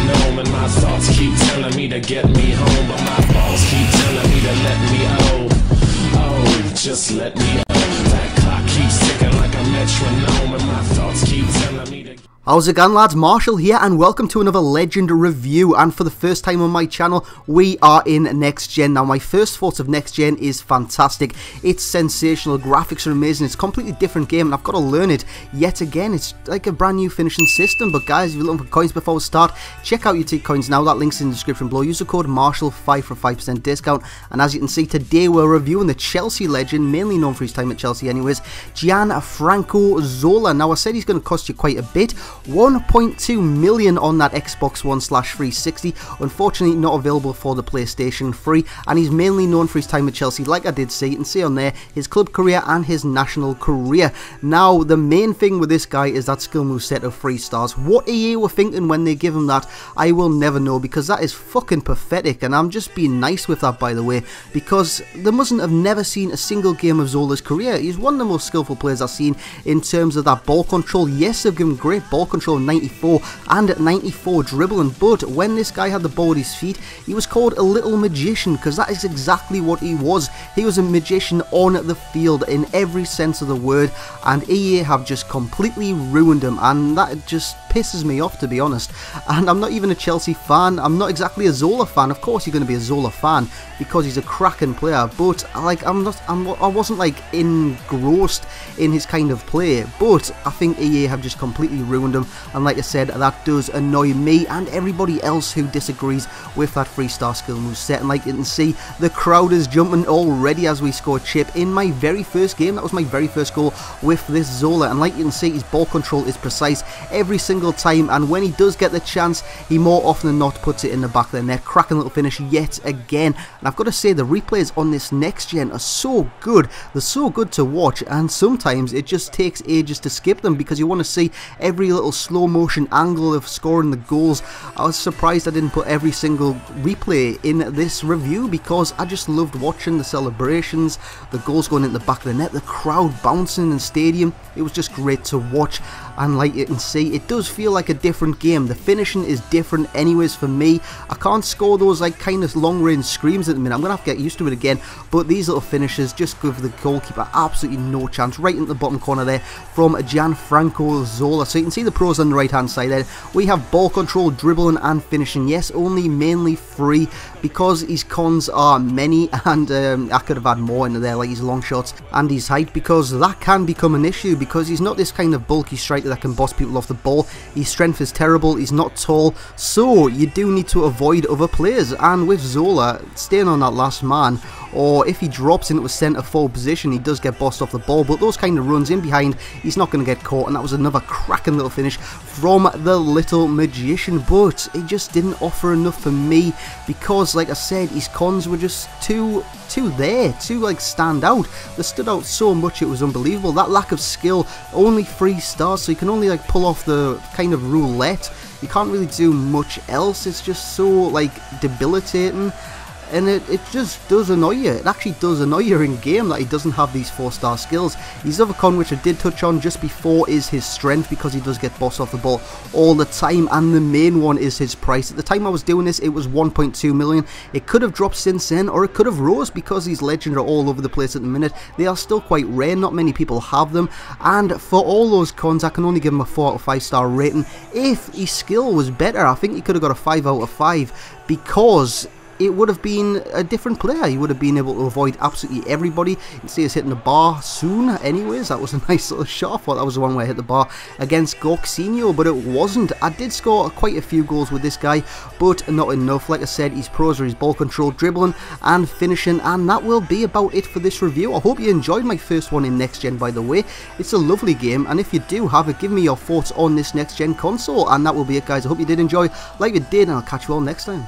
metronome, and my thoughts keep telling me to get me home, but my balls keep telling me to let me just let me That clock keeps ticking like a metronome, and my thoughts keep telling me to... How's it going, lads? Marshall here, and welcome to another Legend review. And for the first time on my channel, we are in Next Gen. Now, my first thoughts of Next Gen is fantastic. It's sensational, graphics are amazing, it's a completely different game, and I've got to learn it yet again. It's like a brand new finishing system. But guys, if you're looking for coins before we start, check out your coins now. That link's in the description below. Use the code Marshall5 for a 5% discount. And as you can see, today we're reviewing the Chelsea legend, mainly known for his time at Chelsea anyways, Gianfranco Zola. Now, I said he's going to cost you quite a bit. 1.2 million on that Xbox One/360, unfortunately not available for the PlayStation 3, and he's mainly known for his time at Chelsea. Like I did say, you can see on there his club career and his national career. Now, the main thing with this guy is that skill move set of 3 stars. What EA were thinking when they give him that, I will never know, because that is fucking pathetic, and I'm just being nice with that, by the way, because they mustn't have never seen a single game of Zola's career. He's one of the most skillful players I've seen in terms of that ball control. Yes, they've given great ball control 94 and 94 dribbling, but when this guy had the ball at his feet, he was called a little magician, because that is exactly what he was. He was a magician on the field in every sense of the word, and EA have just completely ruined him, and that just pisses me off, to be honest. And I'm not even a Chelsea fan, I'm not exactly a Zola fan. Of course you're going to be a Zola fan because he's a cracking player, but like I wasn't like engrossed in his kind of play, but I think EA have just completely ruined him. And like I said, that does annoy me and everybody else who disagrees with that 3-star skill move set. And like you can see, the crowd is jumping already as we score a chip in my very first game. That was my very first goal with this Zola, and like you can see, his ball control is precise every single time, and when he does get the chance, he more often than not puts it in the back of the net. Cracking little finish yet again. And I've got to say, the replays on this Next Gen are so good. They're so good to watch, and sometimes it just takes ages to skip them because you want to see every little slow motion angle of scoring the goals. I was surprised I didn't put every single replay in this review because I just loved watching the celebrations, the goals going into the back of the net, the crowd bouncing in the stadium. It was just great to watch, and like you can see, it does feel like a different game. The finishing is different anyways for me. I can't score those like kind of long range screams at the minute. I'm going to have to get used to it again, but these little finishes just give the goalkeeper absolutely no chance. Right in the bottom corner there from Gianfranco Zola. So you can see the pros on the right hand side there. We have ball control, dribbling and finishing. Yes, only mainly 3 because his cons are many, and I could have had more into there, like his long shots and his height, because that can become an issue because he's not this kind of bulky striker that can boss people off the ball. His strength is terrible, he's not tall, so you do need to avoid other players. And with Zola staying on that last man, or if he drops into a centre forward position, he does get bossed off the ball, but those kind of runs in behind, he's not going to get caught. And that was another cracking little finish from the little magician, but it just didn't offer enough for me because, like I said, his cons were just too like stand out. They stood out so much, it was unbelievable. That lack of skill, only 3 stars, so you can only like pull off the kind of roulette. You can't really do much else. It's just so like debilitating, and it just does annoy you. It actually does annoy you in game that he doesn't have these 4-star skills. His other con, which I did touch on just before, is his strength, because he does get bossed off the ball all the time, and the main one is his price. At the time I was doing this, it was 1.2 million. It could have dropped since then, or it could have rose, because these legends are all over the place at the minute. They are still quite rare, not many people have them, and for all those cons, I can only give him a 4 out of 5 star rating. If his skill was better, I think he could have got a 5 out of 5, because it would have been a different player. He would have been able to avoid absolutely everybody. You can see us hitting the bar soon anyways. That was a nice little shot. I thought that was the one where I hit the bar against Gorksinho, but it wasn't. I did score quite a few goals with this guy, but not enough. Like I said, his pros are his ball control, dribbling and finishing, and that will be about it for this review. I hope you enjoyed my first one in Next Gen, by the way. It's a lovely game, and if you do have it, give me your thoughts on this Next Gen console, and that will be it, guys. I hope you did enjoy like you did, and I'll catch you all next time.